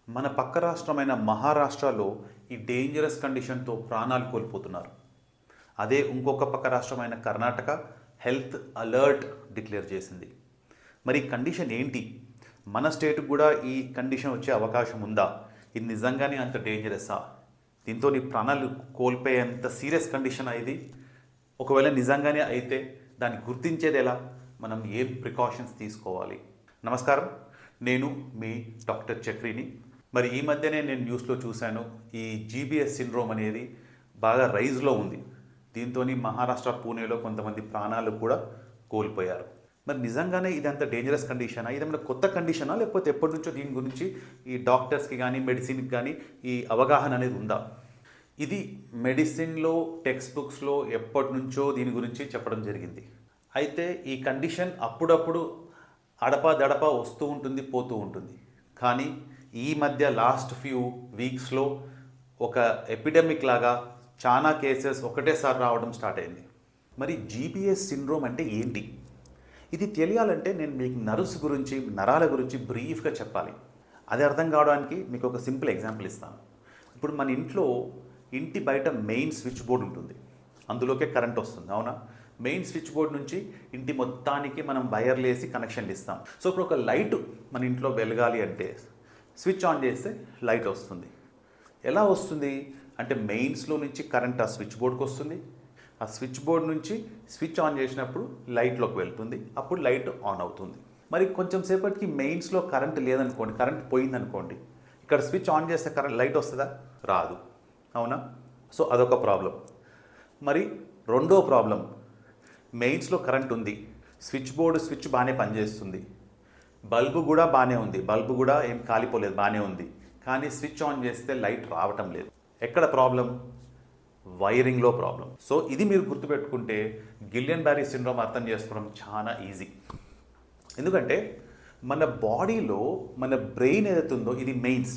మన పక్క రాష్ట్రమైన మహారాష్ట్రలో ఈ డేంజరస్ కండిషన్తో ప్రాణాలు కోల్పోతున్నారు. అదే ఇంకొక పక్క రాష్ట్రమైన కర్ణాటక హెల్త్ అలర్ట్ డిక్లేర్ చేసింది. మరి ఈ కండిషన్ ఏంటి? మన స్టేట్కి కూడా ఈ కండిషన్ వచ్చే అవకాశం ఉందా? ఇది నిజంగానే అంత డేంజరస్సా? దీంతో నీ ప్రాణాలు కోల్పోయేంత సీరియస్ కండిషన్ ఇది? ఒకవేళ నిజంగానే అయితే దాన్ని గుర్తించేది ఎలా? మనం ఏం ప్రికాషన్స్ తీసుకోవాలి? నమస్కారం, నేను మీ డాక్టర్ చక్రిని. మరి ఈ మధ్యనే నేను న్యూస్లో చూశాను, ఈ జీబీఎస్ సిండ్రోమ్ అనేది బాగా రైజ్లో ఉంది. దీంతో మహారాష్ట్ర పూణేలో కొంతమంది ప్రాణాలు కూడా కోల్పోయారు. మరి నిజంగానే ఇది అంత డేంజరస్ కండిషనా? ఇదేమైనా కొత్త కండిషనా, లేకపోతే ఎప్పటి నుంచో దీని గురించి ఈ డాక్టర్స్కి కానీ మెడిసిన్కి కానీ ఈ అవగాహన అనేది ఉందా? ఇది మెడిసిన్లో టెక్స్ట్ బుక్స్లో ఎప్పటి నుంచో దీని గురించి చెప్పడం జరిగింది. అయితే ఈ కండిషన్ అప్పుడప్పుడు అడపా వస్తూ ఉంటుంది, పోతూ ఉంటుంది. కానీ ఈ మధ్య లాస్ట్ ఫ్యూ వీక్స్లో ఒక ఎపిడమిక్ లాగా చాలా కేసెస్ ఒకటేసారి రావడం స్టార్ట్ అయింది. మరి జీబీఎస్ సిండ్రోమ్ అంటే ఏంటి? ఇది తెలియాలంటే నేను మీకు నర్వ్స్ గురించి, నరాల గురించి బ్రీఫ్గా చెప్పాలి. అది అర్థం కావడానికి మీకు ఒక సింపుల్ ఎగ్జాంపుల్ ఇస్తాను. ఇప్పుడు మన ఇంటి బయట మెయిన్ స్విచ్ బోర్డ్ ఉంటుంది, అందులోకే కరెంట్ వస్తుంది, అవునా? మెయిన్ స్విచ్ బోర్డ్ నుంచి ఇంటి మొత్తానికి మనం వైర్లు వేసి కనెక్షన్లు ఇస్తాం. సో ఇప్పుడు ఒక లైట్ మన ఇంట్లో వెలగాలి అంటే స్విచ్ ఆన్ చేస్తే లైట్ వస్తుంది. ఎలా వస్తుంది అంటే మెయిన్స్లో నుంచి కరెంట్ ఆ స్విచ్ బోర్డ్కి వస్తుంది. ఆ స్విచ్ బోర్డ్ నుంచి స్విచ్ ఆన్ చేసినప్పుడు లైట్లోకి వెళ్తుంది, అప్పుడు లైట్ ఆన్ అవుతుంది. మరి కొంచెం సేపటికి మెయిన్స్లో కరెంట్ లేదనుకోండి, కరెంట్ పోయిందనుకోండి, ఇక్కడ స్విచ్ ఆన్ చేస్తే కరెంట్ లైట్ వస్తుందా? రాదు, అవునా? సో అదొక ప్రాబ్లం. మరి రెండో ప్రాబ్లం, మెయిన్స్లో కరెంట్ ఉంది, స్విచ్ బాగానే పనిచేస్తుంది, బల్బు కూడా బాగానే ఉంది, బల్బు కూడా ఏం కాలిపోలేదు, బాగానే ఉంది. కానీ స్విచ్ ఆన్ చేస్తే లైట్ రావటం లేదు. ఎక్కడ ప్రాబ్లం? వైరింగ్లో ప్రాబ్లం. సో ఇది మీరు గుర్తుపెట్టుకుంటే గిలియన్ బ్యారీ సిండ్రోమ్ అర్థం చేసుకోవడం చాలా ఈజీ. ఎందుకంటే మన బాడీలో మన బ్రెయిన్ ఏదైతే ఉందో ఇది మెయిన్స్,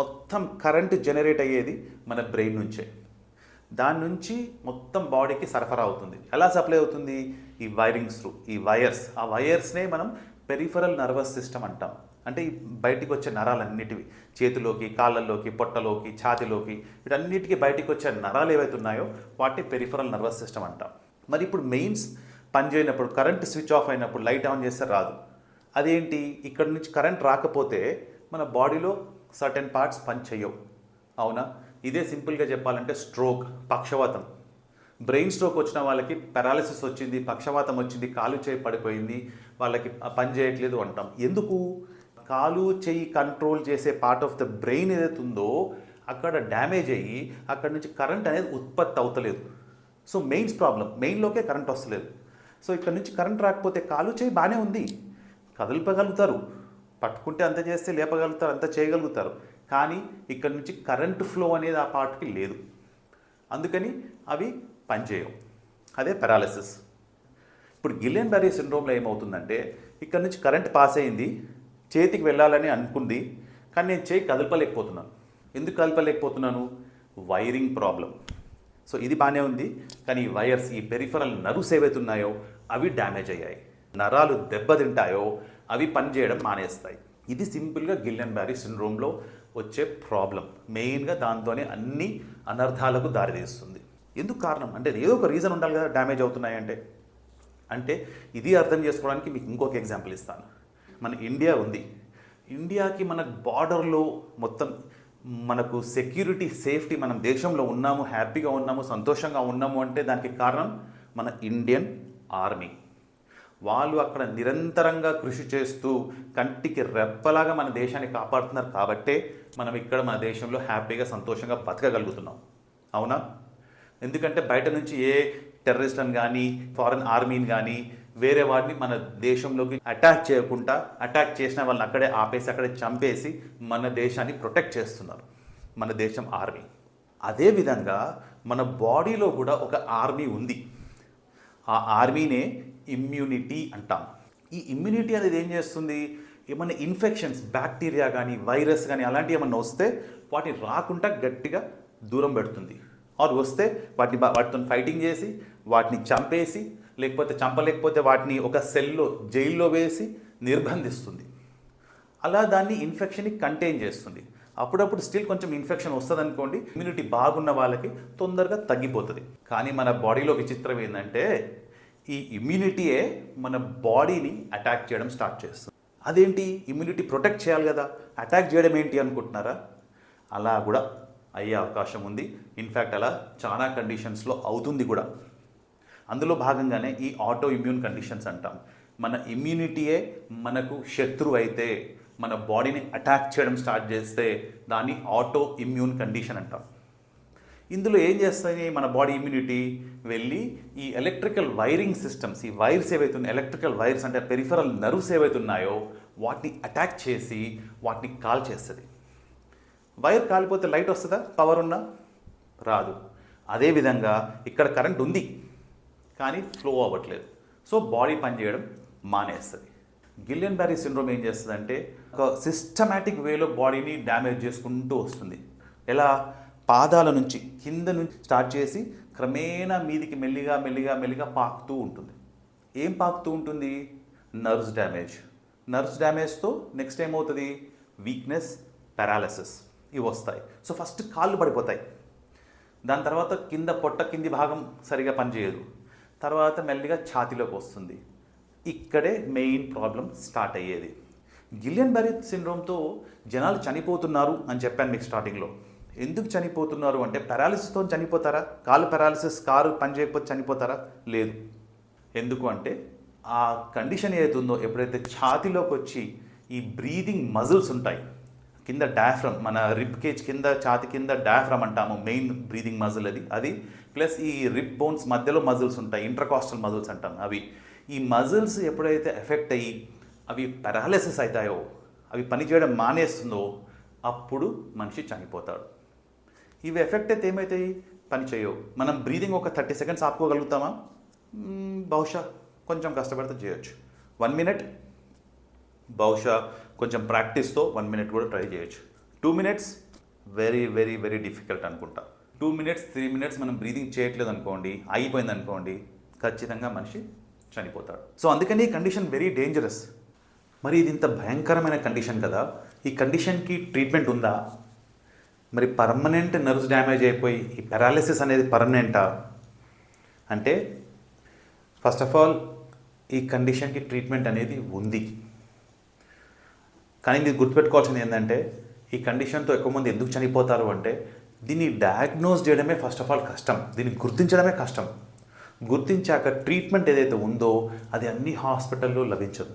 మొత్తం కరెంట్ జనరేట్ అయ్యేది మన బ్రెయిన్ నుంచే. దాని నుంచి మొత్తం బాడీకి సరఫరా అవుతుంది. ఎలా సప్లై అవుతుంది? ఈ వైరింగ్స్ త్రూ, ఈ వైర్స్. ఆ వైర్స్నే మనం పెరిఫరల్ నర్వస్ సిస్టమ్ అంటాం. అంటే ఈ బయటికి వచ్చే నరాలన్నిటివి, చేతిలోకి, కాళ్ళల్లోకి, పొట్టలోకి, ఛాతిలోకి, వీటన్నిటికీ బయటికి వచ్చే నరాలు ఏవైతే ఉన్నాయో వాటిని పెరిఫరల్ నర్వస్ సిస్టమ్ అంటాం. మరి ఇప్పుడు మెయిన్స్ పనిచేయనప్పుడు, కరెంట్ స్విచ్ ఆఫ్ అయినప్పుడు లైట్ ఆన్ చేస్తే రాదు. అదేంటి? ఇక్కడ నుంచి కరెంట్ రాకపోతే మన బాడీలో సర్టెన్ పార్ట్స్ పని చేయవు, అవునా? ఇదే సింపుల్గా చెప్పాలంటే స్ట్రోక్, పక్షవాతం. బ్రెయిన్ స్ట్రోక్ వచ్చిన వాళ్ళకి పారాలిసిస్ వచ్చింది, పక్షవాతం వచ్చింది, కాలు చేయి పడిపోయింది, వాళ్ళకి పని చేయట్లేదు అంటాం. ఎందుకు? కాలు చేయి కంట్రోల్ చేసే పార్ట్ ఆఫ్ ద బ్రెయిన్ ఏదైతే ఉందో అక్కడ డ్యామేజ్ అయ్యి అక్కడ నుంచి కరెంట్ అనేది ఉత్పత్తి అవుతలేదు. సో మెయిన్స్ ప్రాబ్లం, మెయిన్లోకే కరెంట్ వస్తలేదు. సో ఇక్కడ నుంచి కరెంట్ రాకపోతే కాలు చేయి బాగానే ఉంది, కదలపగలుగుతారు, పట్టుకుంటే అంత చేస్తే లేపగలుగుతారు, అంత చేయగలుగుతారు. కానీ ఇక్కడ నుంచి కరెంట్ ఫ్లో అనేది ఆ పార్ట్కి లేదు, అందుకని అవి పనిచేయవు. అదే పారాలిసిస్. ఇప్పుడు గిలియన్ బ్యారీ సిండ్రోమ్లో ఏమవుతుందంటే ఇక్కడ నుంచి కరెంట్ పాస్ అయింది, చేతికి వెళ్ళాలని అనుకుంది, కానీ నేను చేయి కదలపలేకపోతున్నాను. ఎందుకు కదలపలేకపోతున్నాను? Wiring problem. సో ఇది బాగానే ఉంది, కానీ ఈ వైర్స్, ఈ పెరిఫరల్ నర్వ్స్ ఏవైతే ఉన్నాయో అవి డ్యామేజ్ అయ్యాయి. నరాలు దెబ్బతింటాయో అవి పనిచేయడం మానేస్తాయి. ఇది సింపుల్గా గిలియన్ బ్యారీ సిండ్రోమ్లో వచ్చే ప్రాబ్లం. మెయిన్గా దాంతోనే అన్ని అనర్థాలకు దారితీస్తుంది. ఎందుకు కారణం అంటే ఏదో ఒక రీజన్ ఉండాలి కదా డ్యామేజ్ అవుతున్నాయంటే. అంటే ఇది అర్థం చేసుకోవడానికి మీకు ఇంకొక ఎగ్జాంపుల్ ఇస్తాను. మన ఇండియా ఉంది, ఇండియాకి మన బార్డర్లో మొత్తం మనకు సెక్యూరిటీ, సేఫ్టీ, మనం దేశంలో ఉన్నాము, హ్యాపీగా ఉన్నాము, సంతోషంగా ఉన్నాము అంటే దానికి కారణం మన ఇండియన్ ఆర్మీ. వాళ్ళు అక్కడ నిరంతరంగా కృషి చేస్తూ కంటికి రెప్పలాగా మన దేశాన్ని కాపాడుతున్నారు కాబట్టే మనం ఇక్కడ మన దేశంలో హ్యాపీగా, సంతోషంగా బతకగలుగుతున్నాం, అవునా? ఎందుకంటే బయట నుంచి ఏ టెర్రరిస్ట్లను కానీ, ఫారెన్ ఆర్మీని కానీ, వేరే వాడిని మన దేశంలోకి అటాక్ చేయకుండా, అటాక్ చేసిన వాళ్ళని అక్కడే ఆపేసి, అక్కడే చంపేసి మన దేశాన్ని ప్రొటెక్ట్ చేస్తున్నారు మన దేశం ఆర్మీ. అదేవిధంగా మన బాడీలో కూడా ఒక ఆర్మీ ఉంది. ఆ ఆర్మీనే ఇమ్యూనిటీ అంటాం. ఈ ఇమ్యూనిటీ అనేది ఏం చేస్తుంది? ఏమైనా ఇన్ఫెక్షన్స్, బ్యాక్టీరియా కానీ, వైరస్ కానీ అలాంటివి ఏమన్నా వస్తే వాటిని రాకుండా గట్టిగా దూరం పెడుతుంది. ఆర్ వస్తే వాటితో ఫైటింగ్ చేసి వాటిని చంపేసి, లేకపోతే చంపలేకపోతే వాటిని ఒక సెల్లో, జైల్లో వేసి నిర్బంధిస్తుంది. అలా దాన్ని ఇన్ఫెక్షన్ని కంటైన్ చేస్తుంది. అప్పుడప్పుడు స్టిల్ కొంచెం ఇన్ఫెక్షన్ వస్తుంది అనుకోండి, ఇమ్యూనిటీ బాగున్న వాళ్ళకి తొందరగా తగ్గిపోతుంది. కానీ మన బాడీలో విచిత్రం ఏంటంటే ఈ ఇమ్యూనిటీయే మన బాడీని అటాక్ చేయడం స్టార్ట్ చేస్తుంది. అదేంటి, ఇమ్యూనిటీ ప్రొటెక్ట్ చేయాలి కదా, అటాక్ చేయడం ఏంటి అనుకుంటున్నారా? అలా కూడా అయ్యే అవకాశం ఉంది. ఇన్ఫ్యాక్ట్ అలా చాలా కండిషన్స్లో అవుతుంది కూడా. అందులో భాగంగానే ఈ ఆటో ఇమ్యూన్ కండిషన్స్ అంటాం. మన ఇమ్యూనిటీయే మనకు శత్రువు అయితే, మన బాడీని అటాక్ చేయడం స్టార్ట్ చేస్తే దాన్ని ఆటో ఇమ్యూన్ కండిషన్ అంటాం. ఇందులో ఏం చేస్తాయి మన బాడీ ఇమ్యూనిటీ వెళ్ళి ఈ ఎలక్ట్రికల్ వైరింగ్ సిస్టమ్స్, ఈ వైర్స్ ఏవైతున్నాయో, ఎలక్ట్రికల్ వైర్స్ అంటే పెరిఫరల్ నర్వ్స్ ఏవైతున్నాయో వాటిని అటాక్ చేసి వాటిని కాల్ చేస్తుంది. వైర్ కాలిపోతే లైట్ వస్తుందా? పవర్ ఉన్నా రాదు. అదేవిధంగా ఇక్కడ కరెంట్ ఉంది కానీ ఫ్లో అవ్వట్లేదు, సో బాడీ పనిచేయడం మానేస్తుంది. గిలియన్ బ్యారీ సిండ్రోమ్ ఏం చేస్తుందంటే ఒక సిస్టమాటిక్ వేలో బాడీని డ్యామేజ్ చేసుకుంటూ వస్తుంది. ఎలా? పాదాల నుంచి కింద నుంచి స్టార్ట్ చేసి క్రమేణా మీదికి మెల్లిగా మెల్లిగా మెల్లిగా పాకుతూ ఉంటుంది. ఏం పాకుతూ ఉంటుంది? Nerves damage. నర్వ్స్ డ్యామేజ్తో నెక్స్ట్ ఏమవుతుంది? వీక్నెస్, పారాలిసిస్ ఇవి వస్తాయి. సో ఫస్ట్ కాళ్ళు పడిపోతాయి, దాని తర్వాత కింద పొట్ట కింది భాగం సరిగా పనిచేయదు, తర్వాత మెల్లిగా ఛాతీలోకి వస్తుంది. ఇక్కడే మెయిన్ ప్రాబ్లం స్టార్ట్ అయ్యేది. గిలియన్ బ్యారీ సిండ్రోమ్తో జనాలు చనిపోతున్నారు అని చెప్పాను మీకు స్టార్టింగ్లో. ఎందుకు చనిపోతున్నారు అంటే పారాలిసిస్తో చనిపోతారా? కాలు పారాలిసిస్, కారు పని చేయకపోతే చనిపోతారా? లేదు. ఎందుకు అంటే ఆ కండిషన్ ఏదైతుందో ఎప్పుడైతే ఛాతీలోకి వచ్చి ఈ బ్రీదింగ్ మజిల్స్ ఉంటాయి, కింద డయాఫ్రమ్, మన రిబ్ కేజ్ కింద, ఛాతి కింద డయాఫ్రమ్ అంటాము, మెయిన్ బ్రీదింగ్ మజిల్ అది ప్లస్ ఈ రిబ్ బోన్స్ మధ్యలో మజిల్స్ ఉంటాయి, ఇంట్రకాస్టల్ మజిల్స్ అంటాం. ఈ మజిల్స్ ఎప్పుడైతే ఎఫెక్ట్ అయ్యి అవి పారాలిసిస్ అవుతాయో, అవి పనిచేయడం మానేస్తుందో అప్పుడు మనిషి చనిపోతాడు. ఇవి ఎఫెక్ట్ అయితే ఏమవుతాయి? పని చేయవు. మనం బ్రీదింగ్ ఒక 30 సెకండ్స్ ఆపుకోగలుగుతామా? బహుశా కొంచెం కష్టపడితే చేయొచ్చు. 1 మినిట్ బహుశా కొంచెం ప్రాక్టీస్తో 1 మినిట్ కూడా ట్రై చేయొచ్చు. 2 minutes very very very difficult అనుకుంటా. 2 మినిట్స్ 3 మినిట్స్ మనం బ్రీదింగ్ చేయట్లేదు అనుకోండి, అయిపోయింది అనుకోండి, ఖచ్చితంగా మనిషి చనిపోతాడు. సో అందుకని ఈ కండిషన్ వెరీ డేంజరస్. మరి ఇది ఇంత భయంకరమైన కండిషన్ కదా, ఈ కండిషన్కి ట్రీట్మెంట్ ఉందా? మరి పర్మనెంట్ నర్వ్స్ డ్యామేజ్ అయిపోయి ఈ పారాలిసిస్ అనేది పర్మనెంటా అంటే, ఫస్ట్ ఆఫ్ ఆల్ ఈ కండిషన్కి ట్రీట్మెంట్ అనేది ఉంది. కానీ మీరు గుర్తుపెట్టుకోవాల్సింది ఏంటంటే, ఈ కండిషన్తో ఎక్కువ మంది ఎందుకు చనిపోతారు అంటే, దీన్ని డయాగ్నోస్ చేయడమే ఫస్ట్ ఆఫ్ ఆల్ కష్టం, దీన్ని గుర్తించడమే కష్టం. గుర్తించాక ట్రీట్మెంట్ ఏదైతే ఉందో అది అన్ని హాస్పిటల్లో లభించదు.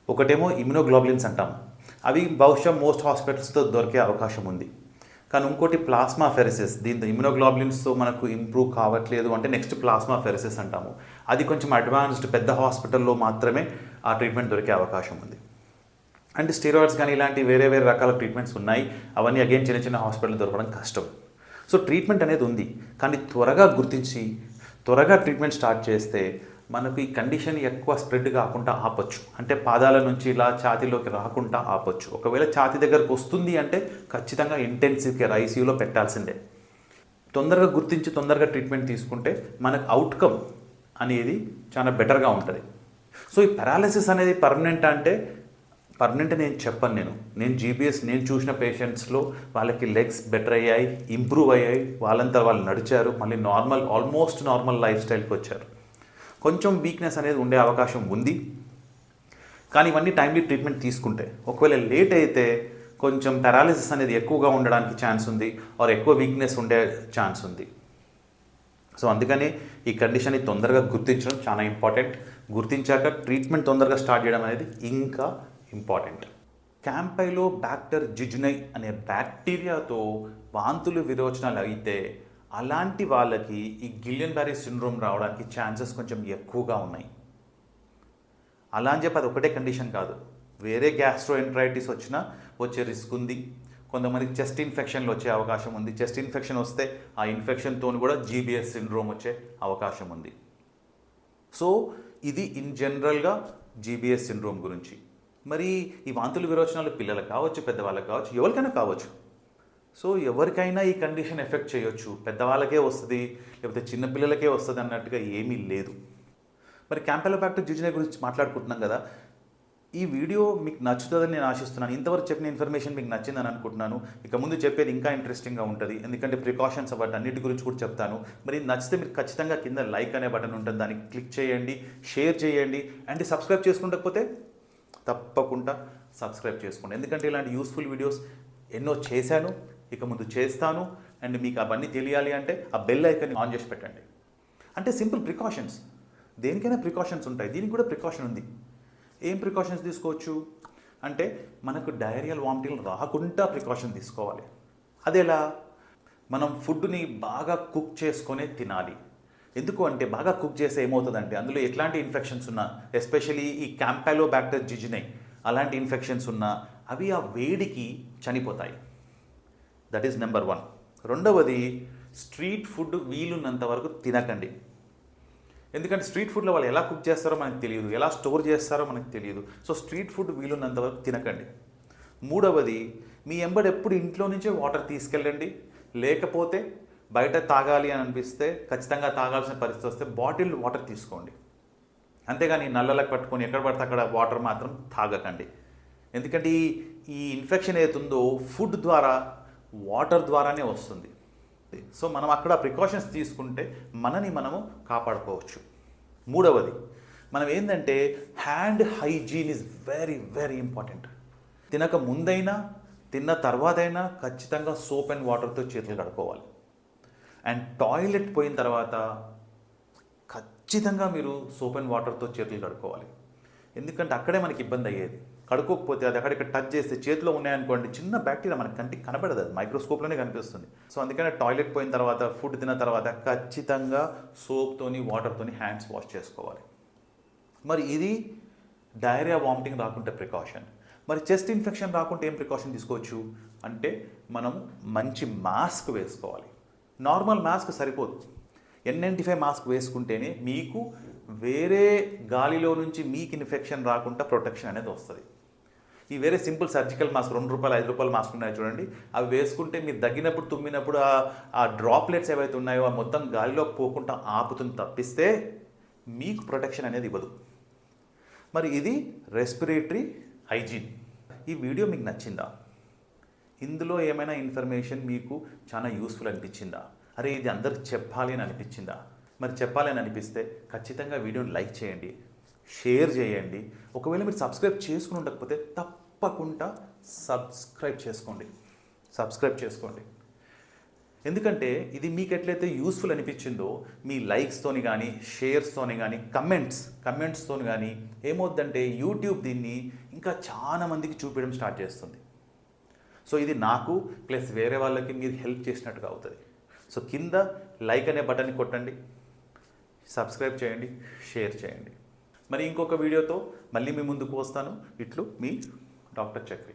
ఒకటేమో ఇమ్యునోగ్లోబులిన్స్ అంటాం, అవి బహుశా మోస్ట్ హాస్పిటల్స్తో దొరికే అవకాశం ఉంది. కానీ ఇంకోటి ప్లాస్మా ఫెరిసిస్, దీంతో ఇమ్యునోగ్లోబులిన్స్తో మనకు ఇంప్రూవ్ కావట్లేదు అంటే నెక్స్ట్ ప్లాస్మా ఫెరిసిస్ అంటాము. అది కొంచెం అడ్వాన్స్డ్ పెద్ద హాస్పిటల్లో మాత్రమే ఆ ట్రీట్మెంట్ దొరికే అవకాశం ఉంది. అండ్ స్టెరాయిడ్స్ కానీ ఇలాంటి వేరే వేరే రకాల ట్రీట్మెంట్స్ ఉన్నాయి, అవన్నీ అగైన్ చిన్న చిన్న హాస్పిటల్ దొరకడం కష్టం. సో ట్రీట్మెంట్ అనేది ఉంది, కానీ త్వరగా గుర్తించి త్వరగా ట్రీట్మెంట్ స్టార్ట్ చేస్తే మనకు ఈ కండిషన్ ఎక్కువ స్ప్రెడ్ కాకుండా ఆపొచ్చు. అంటే పాదాల నుంచి ఇలా ఛాతీలోకి రాకుండా ఆపొచ్చు. ఒకవేళ ఛాతీ దగ్గరకు వస్తుంది అంటే ఖచ్చితంగా ఇంటెన్సివ్ కేర్ ఐసీయూలో పెట్టాల్సిందే. తొందరగా గుర్తించి తొందరగా ట్రీట్మెంట్ తీసుకుంటే మనకు అవుట్కమ్ అనేది చాలా బెటర్గా ఉంటుంది. సో ఈ పారాలిసిస్ అనేది పర్మనెంట్ అంటే, పర్మనెంట్ నేను చెప్పను. నేను జీబీఎస్ నేను చూసిన పేషెంట్స్లో వాళ్ళకి లెగ్స్ బెటర్ అయ్యాయి, ఇంప్రూవ్ అయ్యాయి, వాళ్ళంతా వాళ్ళు నడిచారు, మళ్ళీ ఆల్మోస్ట్ నార్మల్ లైఫ్ స్టైల్కి వచ్చారు. కొంచెం వీక్నెస్ అనేది ఉండే అవకాశం ఉంది, కానీ ఇవన్నీ టైమ్లీ ట్రీట్మెంట్ తీసుకుంటే. ఒకవేళ లేట్ అయితే కొంచెం పారాలిసిస్ అనేది ఎక్కువగా ఉండడానికి ఛాన్స్ ఉంది, ఆర్ ఎక్కువ వీక్నెస్ ఉండే ఛాన్స్ ఉంది. సో అందుకని ఈ కండిషన్ని తొందరగా గుర్తించడం చాలా ఇంపార్టెంట్. గుర్తించాక ట్రీట్మెంట్ తొందరగా స్టార్ట్ చేయడం అనేది ఇంకా ఇంపార్టెంట్. క్యాంపైలో బ్యాక్టర్ జిజునై అనే బ్యాక్టీరియాతో వాంతులు విరోచనాలు అయితే అలాంటి వాళ్ళకి ఈ గిలియన్ బ్యారీ సిండ్రోమ్ రావడానికి ఛాన్సెస్ కొంచెం ఎక్కువగా ఉన్నాయి. అలా అని చెప్పి అది ఒకటే కండిషన్ కాదు, వేరే గ్యాస్ట్రోఎంటరైటిస్ వచ్చినా వచ్చే రిస్క్ ఉంది. కొంతమందికి చెస్ట్ ఇన్ఫెక్షన్లు వచ్చే అవకాశం ఉంది. చెస్ట్ ఇన్ఫెక్షన్ వస్తే ఆ ఇన్ఫెక్షన్తో కూడా జీబీఎస్ సిండ్రోమ్ వచ్చే అవకాశం ఉంది. సో ఇది ఇన్ జనరల్గా జీబీఎస్ సిండ్రోమ్ గురించి. మరి ఈ వాంతులు విరోచనాలు పిల్లలకు కావచ్చు, పెద్దవాళ్ళకి కావచ్చు, ఎవరికైనా కావచ్చు. సో ఎవరికైనా ఈ కండిషన్ ఎఫెక్ట్ చేయొచ్చు, పెద్దవాళ్ళకే వస్తుంది లేకపోతే చిన్నపిల్లలకే వస్తుంది అన్నట్టుగా ఏమీ లేదు. మరి క్యాంపెలోబాక్టర్ జిజునై గురించి మాట్లాడుకుంటున్నాం కదా, ఈ వీడియో మీకు నచ్చుతుందని నేను ఆశిస్తున్నాను. ఇంతవరకు చెప్పిన ఇన్ఫర్మేషన్ మీకు నచ్చిందని అనుకుంటున్నాను. ఇక ముందు చెప్పేది ఇంకా ఇంట్రెస్టింగ్గా ఉంటుంది, ఎందుకంటే ప్రికాషన్స్ వాటి అన్నిటి గురించి కూడా చెప్తాను. మరి నచ్చితే మీరు ఖచ్చితంగా కింద లైక్ అనే బటన్ ఉంటుంది, దానికి క్లిక్ చేయండి, షేర్ చేయండి, అండ్ సబ్స్క్రైబ్ చేసుకుంటకపోతే తప్పకుండా సబ్స్క్రైబ్ చేసుకోండి. ఎందుకంటే ఇలాంటి యూస్ఫుల్ వీడియోస్ ఎన్నో చేశాను, ఇక ముందు చేస్తాను. అండ్ మీకు అవన్నీ తెలియాలి అంటే ఆ బెల్ ఐకాన్ని ఆన్ చేసి పెట్టండి. అంటే సింపుల్ ప్రికాషన్స్, దేనికైనా ప్రికాషన్స్ ఉంటాయి, దీనికి కూడా ప్రికాషన్ ఉంది. ఏం ప్రికాషన్స్ తీసుకోవచ్చు అంటే మనకు డయేరియల్ వామిటింగ్ రాకుండా ప్రికాషన్ తీసుకోవాలి. అదేలా? మనం ఫుడ్ని బాగా కుక్ చేసుకొనే తినాలి. ఎందుకు అంటే బాగా కుక్ చేస్తే ఏమవుతుందంటే అందులో ఎట్లాంటి ఇన్ఫెక్షన్స్ ఉన్నా, ఎస్పెషలీ ఈ క్యాంపాలోబాక్టర్ జిజినై అలాంటి ఇన్ఫెక్షన్స్ ఉన్నా అవి ఆ వేడికి చనిపోతాయి. That is number 1. రెండవది, స్ట్రీట్ ఫుడ్ వీలున్నంత వరకు తినకండి. ఎందుకంటే స్ట్రీట్ ఫుడ్లో వాళ్ళు ఎలా కుక్ చేస్తారో మనకు తెలియదు, ఎలా స్టోర్ చేస్తారో మనకు తెలియదు. సో స్ట్రీట్ ఫుడ్ వీలున్నంత వరకు తినకండి. మూడవది, మీ ఎంబడి ఎప్పుడు ఇంట్లో నుంచే వాటర్ తీసుకెళ్ళండి. లేకపోతే బయట తాగాలి అని అనిపిస్తే, ఖచ్చితంగా తాగాల్సిన పరిస్థితి వస్తే బాటిల్ వాటర్ తీసుకోండి. అంతేగాని నల్లలకు పట్టుకొని ఎక్కడ పడితే అక్కడ వాటర్ మాత్రం తాగకండి. ఎందుకంటే ఈ ఇన్ఫెక్షన్ ఏతుందో ఫుడ్ ద్వారా, వాటర్ ద్వారానే వస్తుంది. సో మనం అక్కడ ప్రికాషన్స్ తీసుకుంటే మనని మనము కాపాడుకోవచ్చు. మూడవది, మనం ఏంటంటే hand hygiene is very very important. తినక ముందైనా తిన్న తర్వాతైనా ఖచ్చితంగా సోప్ అండ్ వాటర్తో చేతులు కడుక్కోవాలి. అండ్ టాయిలెట్ పోయిన తర్వాత ఖచ్చితంగా మీరు సోప్ అండ్ వాటర్తో చేతులు కడుక్కోవాలి. ఎందుకంటే అక్కడే మనకి ఇబ్బంది అయ్యేది. కడుక్కోకపోతే అది అక్కడిక్కడ టచ్ చేస్తే చేతిలో ఉన్నాయనుకోండి, చిన్న బ్యాక్టీరియా మనకి కంటికి కనబడదు, అది మైక్రోస్కోప్లోనే కనిపిస్తుంది. సో అందుకనే టాయిలెట్ పోయిన తర్వాత, ఫుడ్ తిన్న తర్వాత ఖచ్చితంగా సోప్తోని వాటర్తోని హ్యాండ్స్ వాష్ చేసుకోవాలి. మరి ఇది డయేరియా వామిటింగ్ రాకుంటే ప్రికాషన్. మరి చెస్ట్ ఇన్ఫెక్షన్ రాకుంటే ఏం ప్రికాషన్ తీసుకోవచ్చు అంటే మనం మంచి మాస్క్ వేసుకోవాలి. నార్మల్ మాస్క్ సరిపోదు, N95 మాస్క్ వేసుకుంటేనే మీకు వేరే గాలిలో నుంచి మీకు ఇన్ఫెక్షన్ రాకుండా ప్రొటెక్షన్ అనేది వస్తుంది. ఈ వేరే సింపుల్ సర్జికల్ మాస్క్ ₹2, ₹5 మాస్క్ ఉన్నాయి చూడండి, అవి వేసుకుంటే మీరు దగ్గినప్పుడు, తుమ్మినప్పుడు ఆ డ్రాప్లెట్స్ ఏవైతే ఉన్నాయో ఆ మొత్తం గాలిలో పోకుండా ఆపుతుంది తప్పిస్తే మీకు ప్రొటెక్షన్ అనేది ఇవ్వదు. మరి ఇది రెస్పిరేటరీ హైజీన్. ఈ వీడియో మీకు నచ్చిందా? ఇందులో ఏమైనా ఇన్ఫర్మేషన్ మీకు చాలా యూస్ఫుల్ అనిపించిందా? అరే ఇది అందరికి చెప్పాలి అని అనిపించిందా? మరి చెప్పాలి అని అనిపిస్తే ఖచ్చితంగా వీడియోని లైక్ చేయండి, షేర్ చేయండి. ఒకవేళ మీరు సబ్స్క్రైబ్ చేసుకుని ఉండకపోతే తప్పకుండా సబ్స్క్రైబ్ చేసుకోండి. ఎందుకంటే ఇది మీకు ఎట్లయితే యూస్ఫుల్ అనిపించిందో మీ లైక్స్తోని కానీ, షేర్స్తోని కానీ, కమెంట్స్తోని కానీ ఏమవుద్దంటే యూట్యూబ్ దీన్ని ఇంకా చాలా మందికి చూపించడం స్టార్ట్ చేస్తుంది. సో ఇది నాకు ప్లస్ వేరే వాళ్ళకి మీరు హెల్ప్ చేసినట్టుగా అవుతుంది. సో కింద లైక్ అనే బటన్ని కొట్టండి, సబ్స్క్రైబ్ చేయండి, షేర్ చేయండి. మరి ఇంకొక వీడియోతో మళ్ళీ మీ ముందుకు వస్తాను. ఇట్లు మీ డాక్టర్ చక్రి.